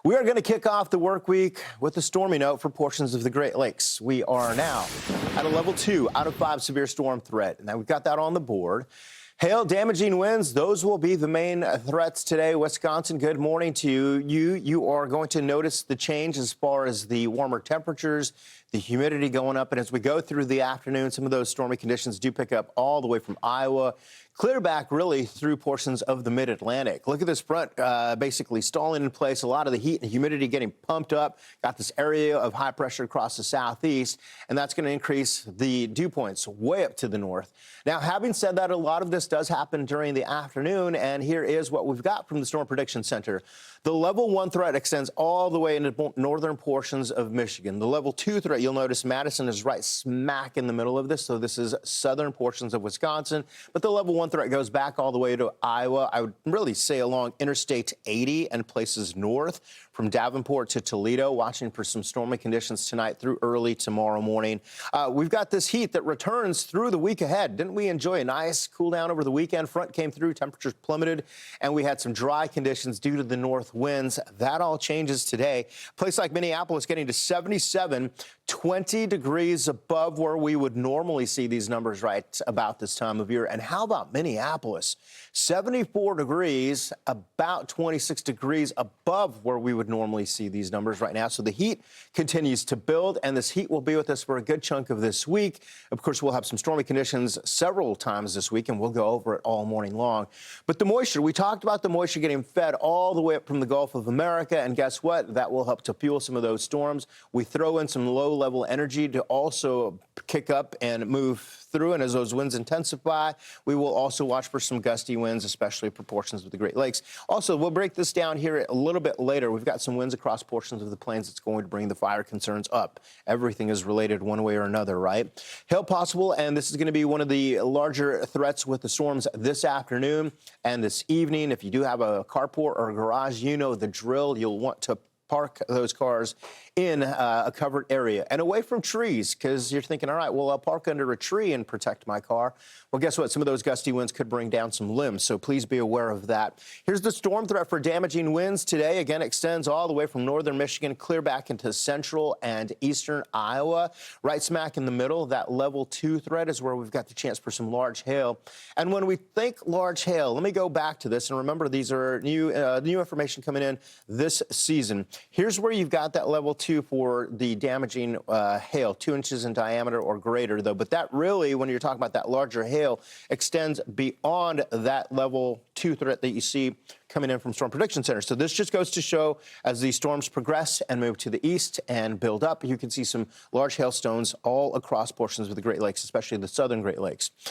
We are going to kick off the work week with a stormy note for portions of the Great Lakes. We are now at a level 2 out of 5 severe storm threat. Now we've got that on the board. Hail, damaging winds, those will be the main threats today. Wisconsin, good morning to you. You are going to notice the change as far as the warmer temperatures, the humidity going up. And as we go through the afternoon, some of those stormy conditions do pick up all the way from Iowa, clear back really through portions of the mid-Atlantic. Look at this front basically stalling in place. A lot of the heat and humidity getting pumped up. Got this area of high pressure across the southeast, and that's going to increase the dew points way up to the north. Now, having said that, a lot of this does happen during the afternoon, and here is what we've got from the Storm Prediction Center. The level 1 threat extends all the way into northern portions of Michigan. The level 2 threat, you'll notice Madison is right smack in the middle of this, so this is southern portions of Wisconsin. But the level 1 threat goes back all the way to Iowa. I would really say along Interstate 80 and places north from Davenport to Toledo, watching for some stormy conditions tonight through early tomorrow morning. We've got this heat that returns through the week ahead. Didn't we enjoy a nice cool down over the weekend? Front came through, temperatures plummeted, and we had some dry conditions due to the north winds. That all changes today. A place like Minneapolis getting to 77, 20 degrees above where we would normally see these numbers right about this time of year. And how about Minneapolis? 74 degrees, about 26 degrees above where we would normally see these numbers right now. So the heat continues to build, and this heat will be with us for a good chunk of this week. Of course, we'll have some stormy conditions several times this week, and we'll go over it all morning long. But the moisture, we talked about the moisture getting fed all the way up from the Gulf of America, and guess what? That will help to fuel some of those storms. We throw in some low-level energy to also kick up and move through, and as those winds intensify, we will also watch for some gusty winds, especially for portions of the Great Lakes. Also, we'll break this down here a little bit later. We've got some winds across portions of the plains that's going to bring the fire concerns up. Everything is related one way or another, right? Hail possible, and this is going to be one of the larger threats with the storms this afternoon and this evening. If you do have a carport or a garage, you know the drill. You'll want to park those cars in a covered area and away from trees, because you're thinking, all right, well, I'll park under a tree and protect my car. Well, guess what? Some of those gusty winds could bring down some limbs, so please be aware of that. Here's the storm threat for damaging winds today. Again, extends all the way from northern Michigan, clear back into central and eastern Iowa. Right smack in the middle, that level 2 threat is where we've got the chance for some large hail. And when we think large hail, let me go back to this, and remember, these are new information coming in this season. Here's where you've got that level 2 for the damaging hail, 2 inches in diameter or greater, though. But that really, when you're talking about that larger hail, extends beyond that level 2 threat that you see coming in from Storm Prediction Center. So this just goes to show as these storms progress and move to the east and build up, you can see some large hailstones all across portions of the Great Lakes, especially the southern Great Lakes.